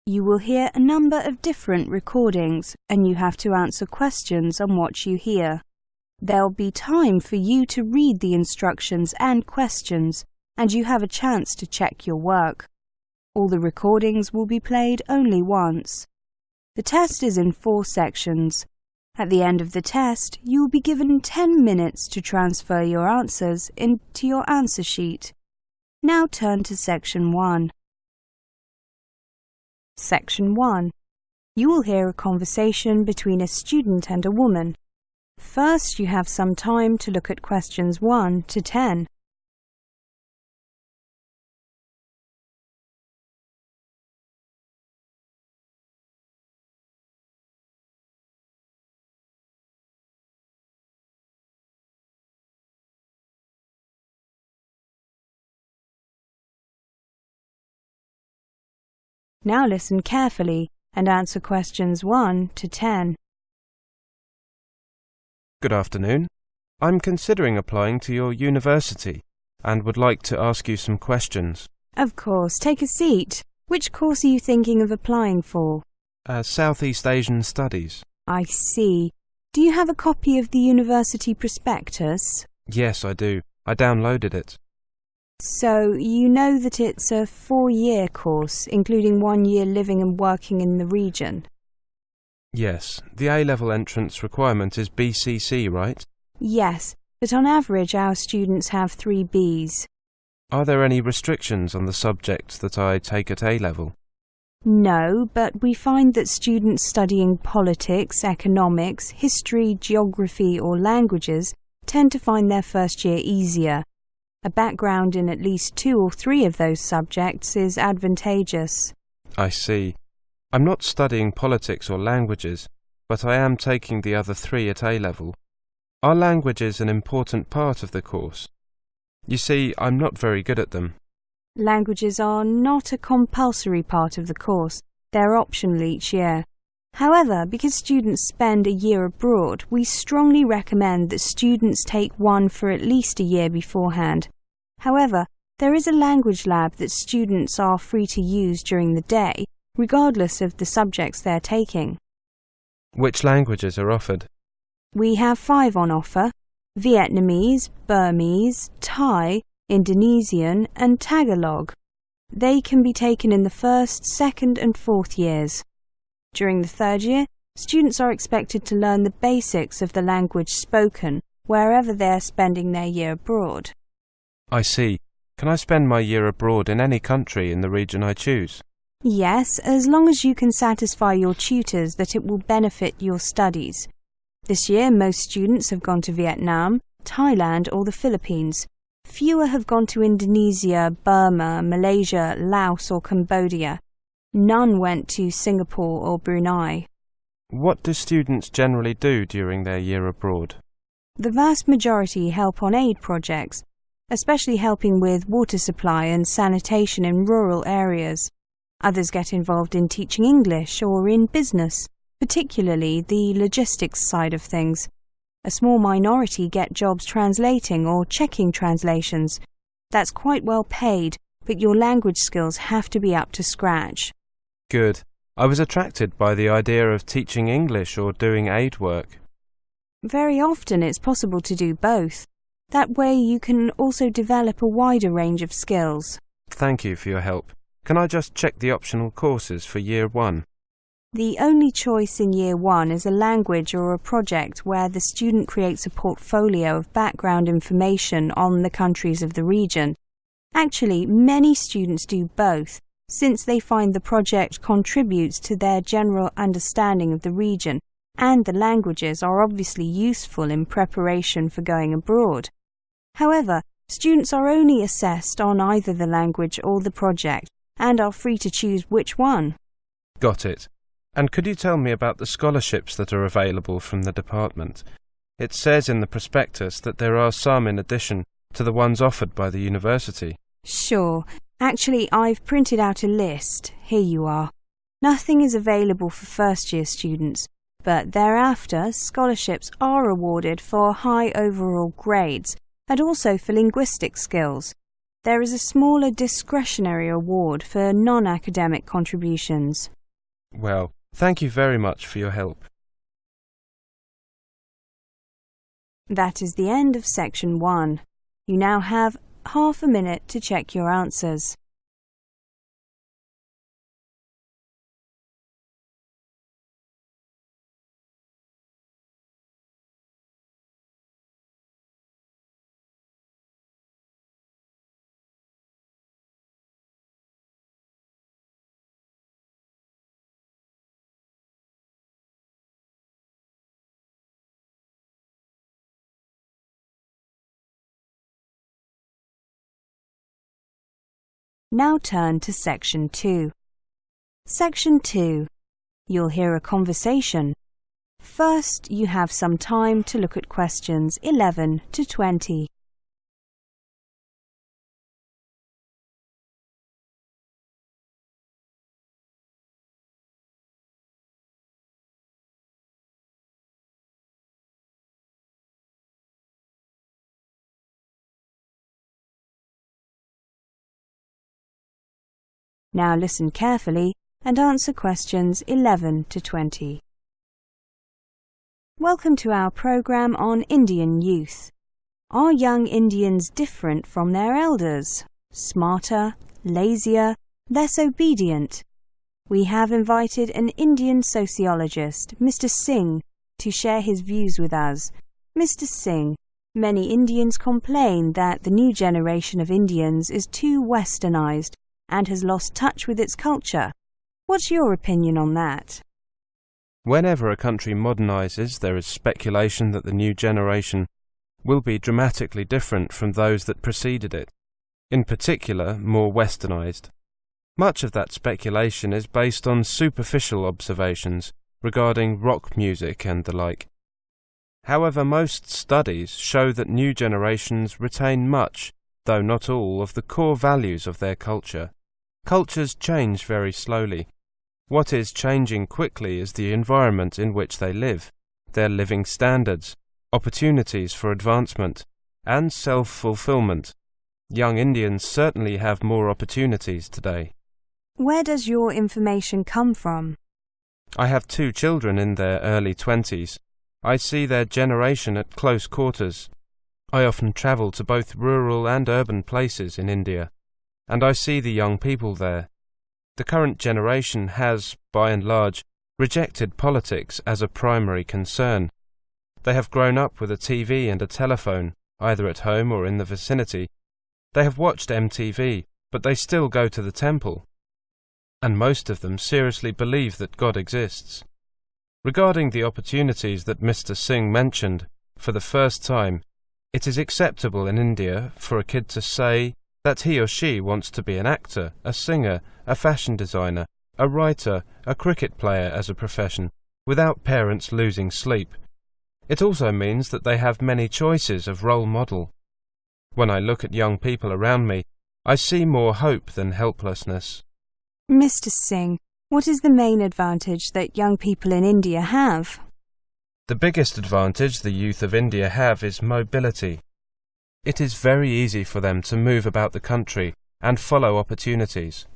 You will hear a number of different recordings, and you have to answer questions on what you hear. There'll be time for you to read the instructions and questions, and you have a chance to check your work. All the recordings will be played only once. The test is in 4 sections. At the end of the test, you will be given 10 minutes to transfer your answers into your answer sheet. Now turn to Section 1. Section 1. You will hear a conversation between a student and a woman. First, you have some time to look at questions 1 to 10. Now listen carefully and answer questions 1 to 10. Good afternoon. I'm considering applying to your university and would like to ask you some questions. Of course, take a seat. Which course are you thinking of applying for? Southeast Asian Studies. I see. Do you have a copy of the university prospectus? Yes, I do. I downloaded it. So, you know that it's a 4-year course, including 1 year living and working in the region? Yes, the A-level entrance requirement is BCC, right? Yes, but on average our students have 3 Bs. Are there any restrictions on the subjects that I take at A-level? No, but we find that students studying politics, economics, history, geography or languages tend to find their first year easier. A background in at least 2 or 3 of those subjects is advantageous. I see. I'm not studying politics or languages, but I am taking the other 3 at A-level. Are languages an important part of the course? You see, I'm not very good at them. Languages are not a compulsory part of the course. They're optional each year. However, because students spend a year abroad, we strongly recommend that students take one for at least a year beforehand. However, there is a language lab that students are free to use during the day, regardless of the subjects they're taking. Which languages are offered? We have 5 on offer: Vietnamese, Burmese, Thai, Indonesian and Tagalog. They can be taken in the 1st, 2nd and 4th years. During the 3rd year, students are expected to learn the basics of the language spoken wherever they are spending their year abroad. I see. Can I spend my year abroad in any country in the region I choose? Yes, as long as you can satisfy your tutors that it will benefit your studies. This year, most students have gone to Vietnam, Thailand or the Philippines. Fewer have gone to Indonesia, Burma, Malaysia, Laos or Cambodia. None went to Singapore or Brunei. What do students generally do during their year abroad? The vast majority help on aid projects, especially helping with water supply and sanitation in rural areas. Others get involved in teaching English or in business, particularly the logistics side of things. A small minority get jobs translating or checking translations. That's quite well paid, but your language skills have to be up to scratch. Good. I was attracted by the idea of teaching English or doing aid work. Very often it's possible to do both. That way you can also develop a wider range of skills. Thank you for your help. Can I just check the optional courses for Year 1? The only choice in Year 1 is a language or a project where the student creates a portfolio of background information on the countries of the region. Actually, many students do both, since they find the project contributes to their general understanding of the region, and the languages are obviously useful in preparation for going abroad. However, students are only assessed on either the language or the project, and are free to choose which one. Got it. And could you tell me about the scholarships that are available from the department? It says in the prospectus that there are some in addition to the ones offered by the university. Sure. Actually, I've printed out a list. Here you are. Nothing is available for first-year students, but thereafter scholarships are awarded for high overall grades and also for linguistic skills. There is a smaller discretionary award for non-academic contributions. Well, thank you very much for your help. That is the end of Section 1. You now have half a minute to check your answers. Now turn to Section 2. Section 2. You'll hear a conversation. First, you have some time to look at questions 11 to 20. Now listen carefully and answer questions 11 to 20. Welcome to our program on Indian youth. Are young Indians different from their elders? Smarter, lazier, less obedient? We have invited an Indian sociologist, Mr. Singh, to share his views with us. Mr. Singh, many Indians complain that the new generation of Indians is too westernized and has lost touch with its culture. What's your opinion on that? Whenever a country modernizes, there is speculation that the new generation will be dramatically different from those that preceded it, in particular more westernized. Much of that speculation is based on superficial observations regarding rock music and the like. However, most studies show that new generations retain much, though not all, of the core values of their culture. Cultures change very slowly. What is changing quickly is the environment in which they live, their living standards, opportunities for advancement, and self-fulfillment. Young Indians certainly have more opportunities today. Where does your information come from? I have 2 children in their early 20s. I see their generation at close quarters. I often travel to both rural and urban places in India, and I see the young people there. The current generation has, by and large, rejected politics as a primary concern. They have grown up with a TV and a telephone, either at home or in the vicinity. They have watched MTV, but they still go to the temple. And most of them seriously believe that God exists. Regarding the opportunities that Mr. Singh mentioned, for the first time, it is acceptable in India for a kid to say that he or she wants to be an actor, a singer, a fashion designer, a writer, a cricket player as a profession, without parents losing sleep. It also means that they have many choices of role model. When I look at young people around me, I see more hope than helplessness. Mr. Singh, what is the main advantage that young people in India have? The biggest advantage the youth of India have is mobility. It is very easy for them to move about the country and follow opportunities.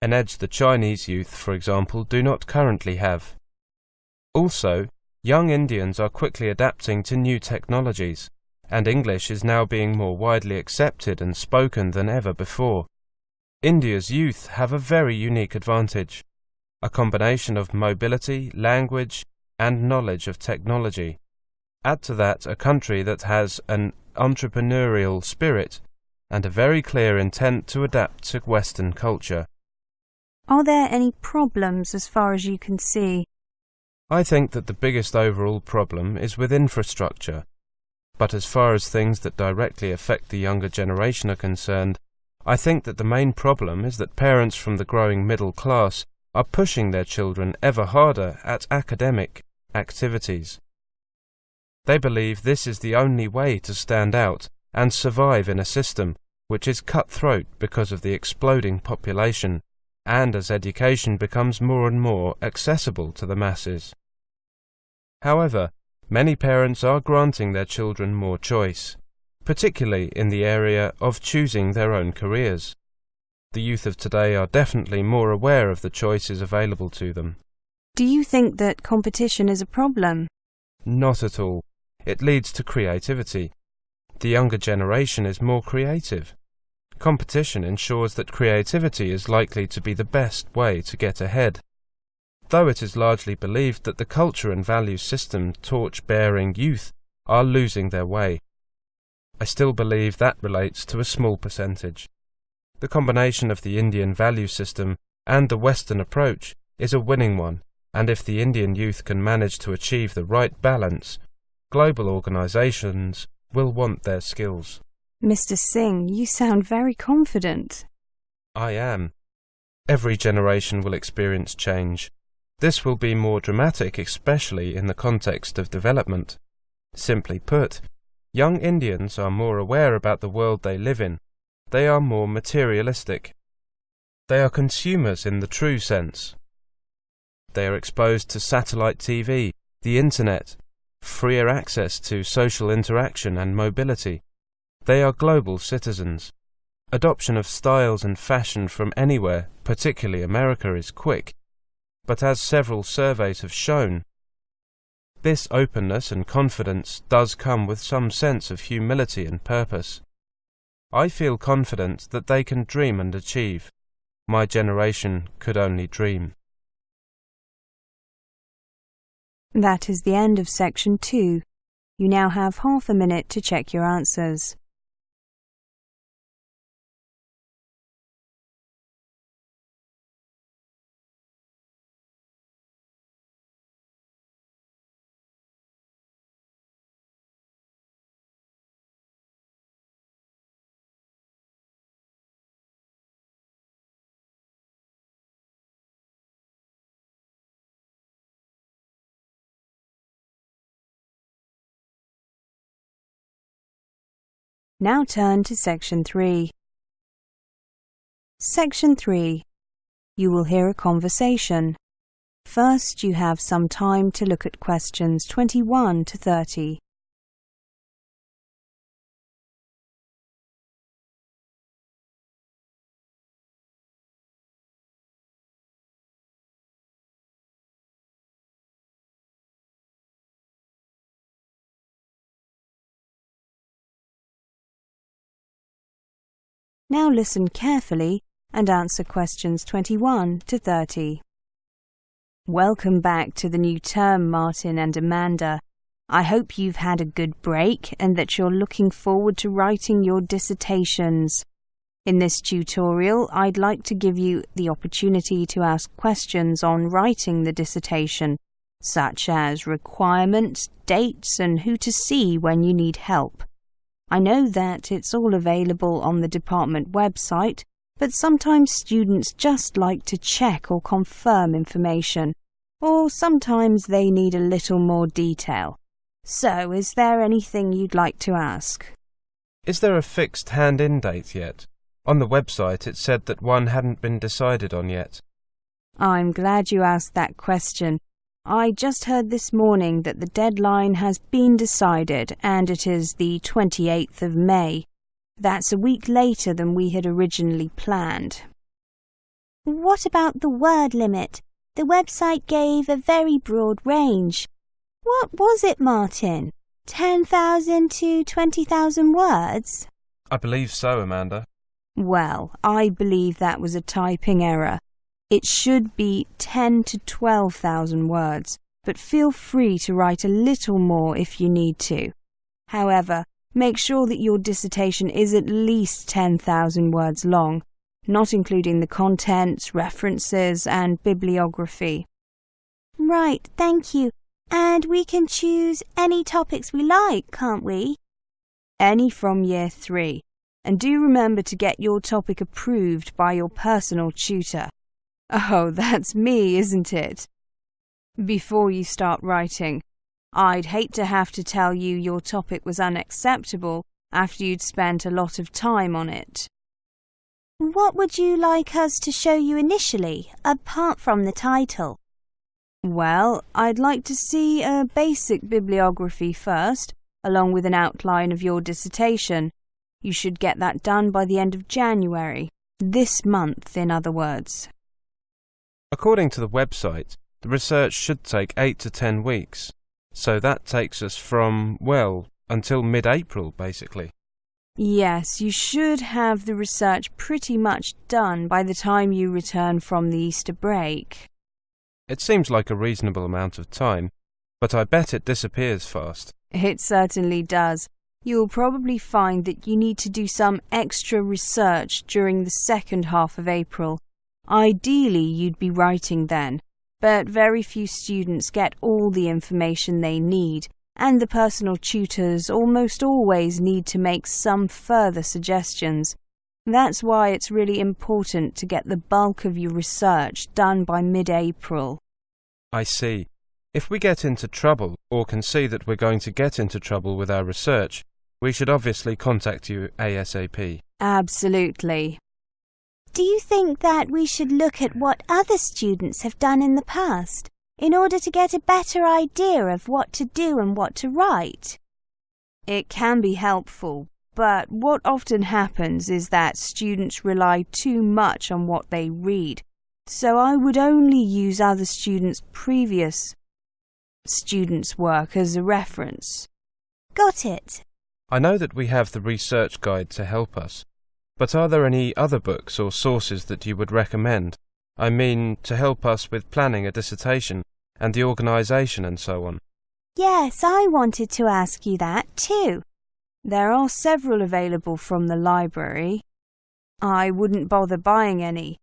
An edge the Chinese youth, for example, do not currently have. Also, young Indians are quickly adapting to new technologies, and English is now being more widely accepted and spoken than ever before. India's youth have a very unique advantage, a combination of mobility, language, and knowledge of technology. Add to that a country that has an entrepreneurial spirit and a very clear intent to adapt to Western culture. Are there any problems as far as you can see? I think that the biggest overall problem is with infrastructure. But as far as things that directly affect the younger generation are concerned, I think that the main problem is that parents from the growing middle class are pushing their children ever harder at academic activities. They believe this is the only way to stand out and survive in a system which is cutthroat because of the exploding population and as education becomes more and more accessible to the masses. However, many parents are granting their children more choice, particularly in the area of choosing their own careers. The youth of today are definitely more aware of the choices available to them. Do you think that competition is a problem? Not at all. It leads to creativity. The younger generation is more creative. Competition ensures that creativity is likely to be the best way to get ahead. Though it is largely believed that the culture and value system torch-bearing youth are losing their way, I still believe that relates to a small percentage. The combination of the Indian value system and the Western approach is a winning one, and if the Indian youth can manage to achieve the right balance, global organizations will want their skills. Mr. Singh, you sound very confident. I am. Every generation will experience change. This will be more dramatic, especially in the context of development. Simply put, young Indians are more aware about the world they live in. They are more materialistic. They are consumers in the true sense. They are exposed to satellite TV, the internet, freer access to social interaction and mobility. They are global citizens. Adoption of styles and fashion from anywhere, particularly America, is quick. But as several surveys have shown, this openness and confidence does come with some sense of humility and purpose. I feel confident that they can dream and achieve. My generation could only dream. That is the end of section 2. You now have half a minute to check your answers. Now turn to section 3. Section 3. You will hear a conversation. First, you have some time to look at questions 21 to 30. Now listen carefully and answer questions 21 to 30. Welcome back to the new term, Martin and Amanda. I hope you've had a good break and that you're looking forward to writing your dissertations. In this tutorial, I'd like to give you the opportunity to ask questions on writing the dissertation, such as requirements, dates, and who to see when you need help. I know that it's all available on the department website, but sometimes students just like to check or confirm information, or sometimes they need a little more detail. So, is there anything you'd like to ask? Is there a fixed hand-in date yet? On the website it said that one hadn't been decided on yet. I'm glad you asked that question. I just heard this morning that the deadline has been decided and it is the 28th of May. That's a week later than we had originally planned. What about the word limit? The website gave a very broad range. What was it, Martin? 10,000 to 20,000 words? I believe so, Amanda. Well, I believe that was a typing error. It should be 10 to 12,000 words, but feel free to write a little more if you need to. However, make sure that your dissertation is at least 10,000 words long, not including the contents, references, and bibliography. Right, thank you. And we can choose any topics we like, can't we? Any from year 3. And do remember to get your topic approved by your personal tutor. Oh, that's me, isn't it? Before you start writing, I'd hate to have to tell you your topic was unacceptable after you'd spent a lot of time on it. What would you like us to show you initially, apart from the title? Well, I'd like to see a basic bibliography first, along with an outline of your dissertation. You should get that done by the end of January. This month, in other words. According to the website, the research should take 8 to 10 weeks. So that takes us from, well, until mid-April, basically. Yes, you should have the research pretty much done by the time you return from the Easter break. It seems like a reasonable amount of time, but I bet it disappears fast. It certainly does. You'll probably find that you need to do some extra research during the second half of April. Ideally, you'd be writing then, but very few students get all the information they need, and the personal tutors almost always need to make some further suggestions. That's why it's really important to get the bulk of your research done by mid-April. I see. If we get into trouble, or can see that we're going to get into trouble with our research, we should obviously contact you ASAP. Absolutely. Do you think that we should look at what other students have done in the past in order to get a better idea of what to do and what to write? It can be helpful, but what often happens is that students rely too much on what they read. So I would only use other students' previous students' work as a reference. Got it. I know that we have the research guide to help us, but are there any other books or sources that you would recommend? I mean, to help us with planning a dissertation and the organisation and so on. Yes, I wanted to ask you that too. There are several available from the library. I wouldn't bother buying any.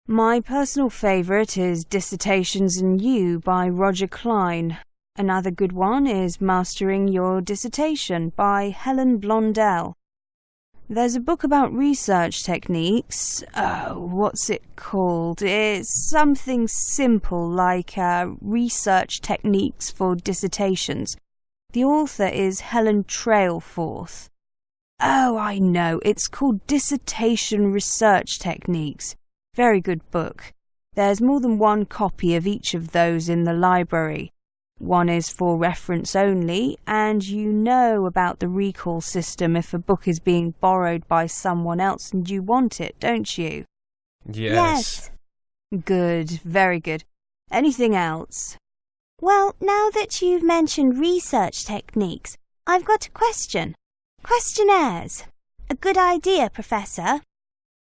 My personal favourite is Dissertations in You by Roger Klein. Another good one is Mastering Your Dissertation by Helen Blondell. There's a book about research techniques. What's it called? It's something simple like Research Techniques for Dissertations. The author is Helen Trailforth. Oh, I know. It's called Dissertation Research Techniques. Very good book. There's more than one copy of each of those in the library. One is for reference only, and you know about the recall system if a book is being borrowed by someone else and you want it, don't you? Yes. Good, very good. Anything else? Well, now that you've mentioned research techniques, I've got a question. Questionnaires. A good idea, Professor.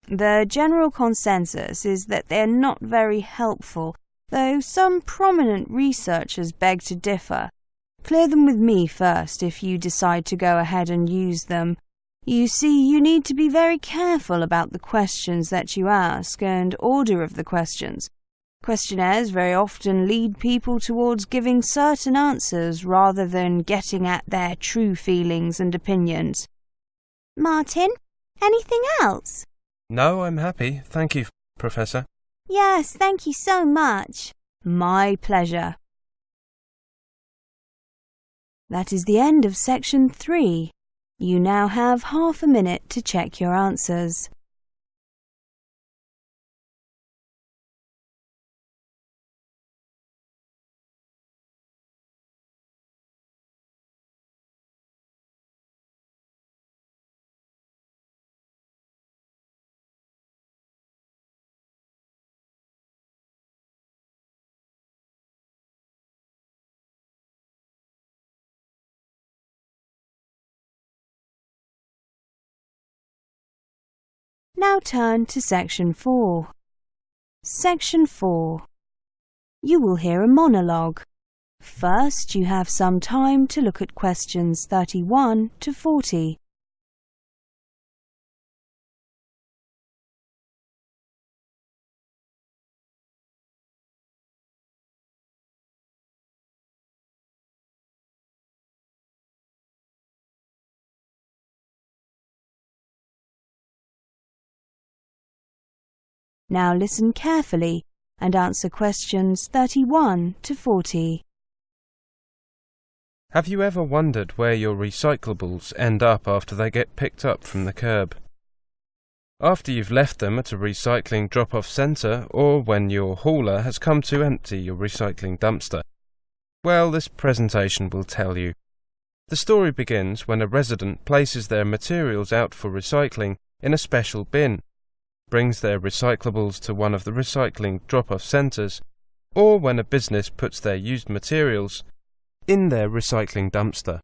The general consensus is that they're not very helpful, though some prominent researchers beg to differ. Clear them with me first if you decide to go ahead and use them. You see, you need to be very careful about the questions that you ask and order of the questions. Questionnaires very often lead people towards giving certain answers rather than getting at their true feelings and opinions. Martin, anything else? No, I'm happy. Thank you, Professor. Yes, thank you so much. My pleasure. That is the end of section 3. You now have half a minute to check your answers. Now turn to section 4. Section 4. You will hear a monologue. First, you have some time to look at questions 31 to 40. Now listen carefully and answer questions 31 to 40. Have you ever wondered where your recyclables end up after they get picked up from the curb? After you've left them at a recycling drop-off centre, or when your hauler has come to empty your recycling dumpster? Well, this presentation will tell you. The story begins when a resident places their materials out for recycling in a special bin, brings their recyclables to one of the recycling drop-off centres, or when a business puts their used materials in their recycling dumpster.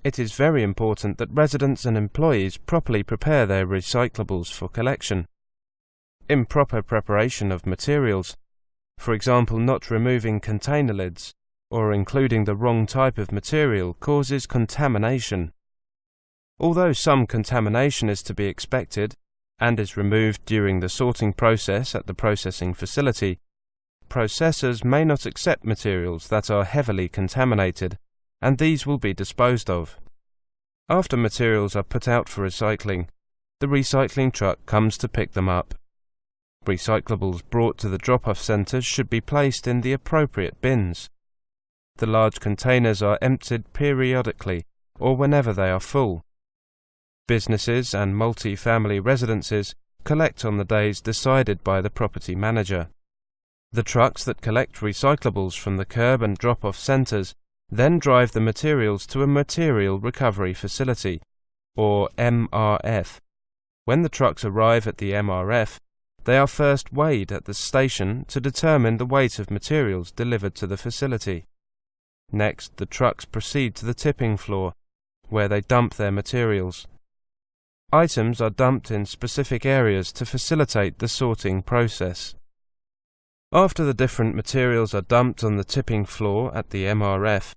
It is very important that residents and employees properly prepare their recyclables for collection. Improper preparation of materials, for example not removing container lids or including the wrong type of material, causes contamination. Although some contamination is to be expected and is removed during the sorting process at the processing facility, processors may not accept materials that are heavily contaminated, and these will be disposed of. After materials are put out for recycling, the recycling truck comes to pick them up. Recyclables brought to the drop-off centres should be placed in the appropriate bins. The large containers are emptied periodically or whenever they are full. Businesses and multi-family residences collect on the days decided by the property manager. The trucks that collect recyclables from the curb and drop-off centres then drive the materials to a material recovery facility, or MRF. When the trucks arrive at the MRF, they are first weighed at the station to determine the weight of materials delivered to the facility. Next, the trucks proceed to the tipping floor, where they dump their materials. Items are dumped in specific areas to facilitate the sorting process. After the different materials are dumped on the tipping floor at the MRF,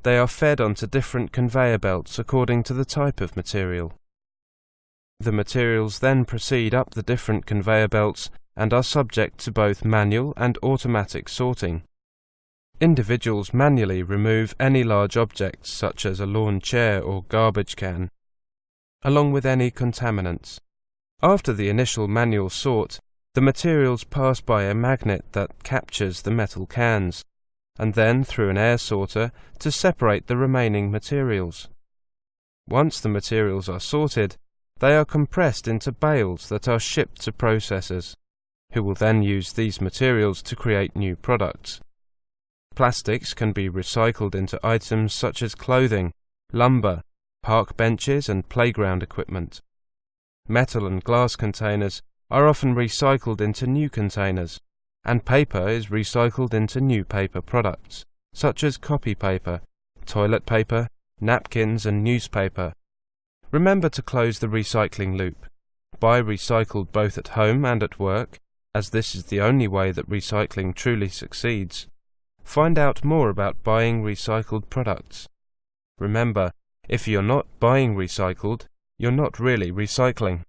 they are fed onto different conveyor belts according to the type of material. The materials then proceed up the different conveyor belts and are subject to both manual and automatic sorting. Individuals manually remove any large objects such as a lawn chair or garbage can, along with any contaminants. After the initial manual sort, the materials pass by a magnet that captures the metal cans, and then through an air sorter to separate the remaining materials. Once the materials are sorted, they are compressed into bales that are shipped to processors, who will then use these materials to create new products. Plastics can be recycled into items such as clothing, lumber, park benches and playground equipment. Metal and glass containers are often recycled into new containers, and paper is recycled into new paper products, such as copy paper, toilet paper, napkins and newspaper. Remember to close the recycling loop. Buy recycled both at home and at work, as this is the only way that recycling truly succeeds. Find out more about buying recycled products. Remember, if you're not buying recycled, you're not really recycling.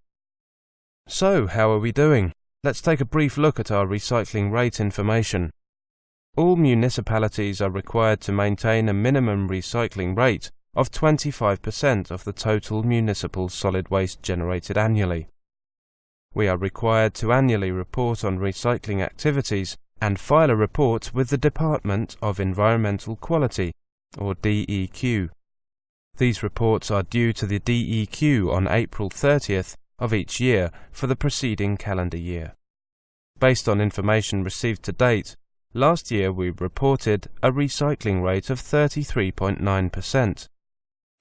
So, how are we doing? Let's take a brief look at our recycling rate information. All municipalities are required to maintain a minimum recycling rate of 25% of the total municipal solid waste generated annually. We are required to annually report on recycling activities and file a report with the Department of Environmental Quality, or DEQ. These reports are due to the DEQ on April 30th of each year for the preceding calendar year. Based on information received to date, last year we reported a recycling rate of 33.9%,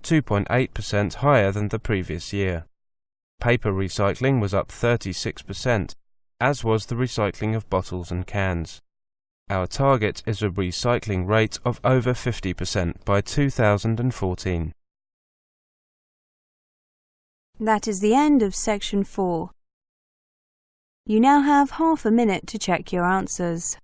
2.8% higher than the previous year. Paper recycling was up 36%, as was the recycling of bottles and cans. Our target is a recycling rate of over 50% by 2014. That is the end of section 4. You now have half a minute to check your answers.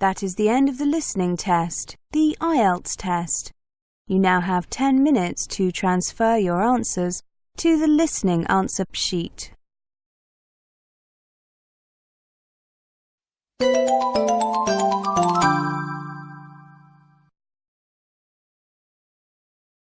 That is the end of the listening test, the IELTS test. You now have 10 minutes to transfer your answers to the listening answer sheet.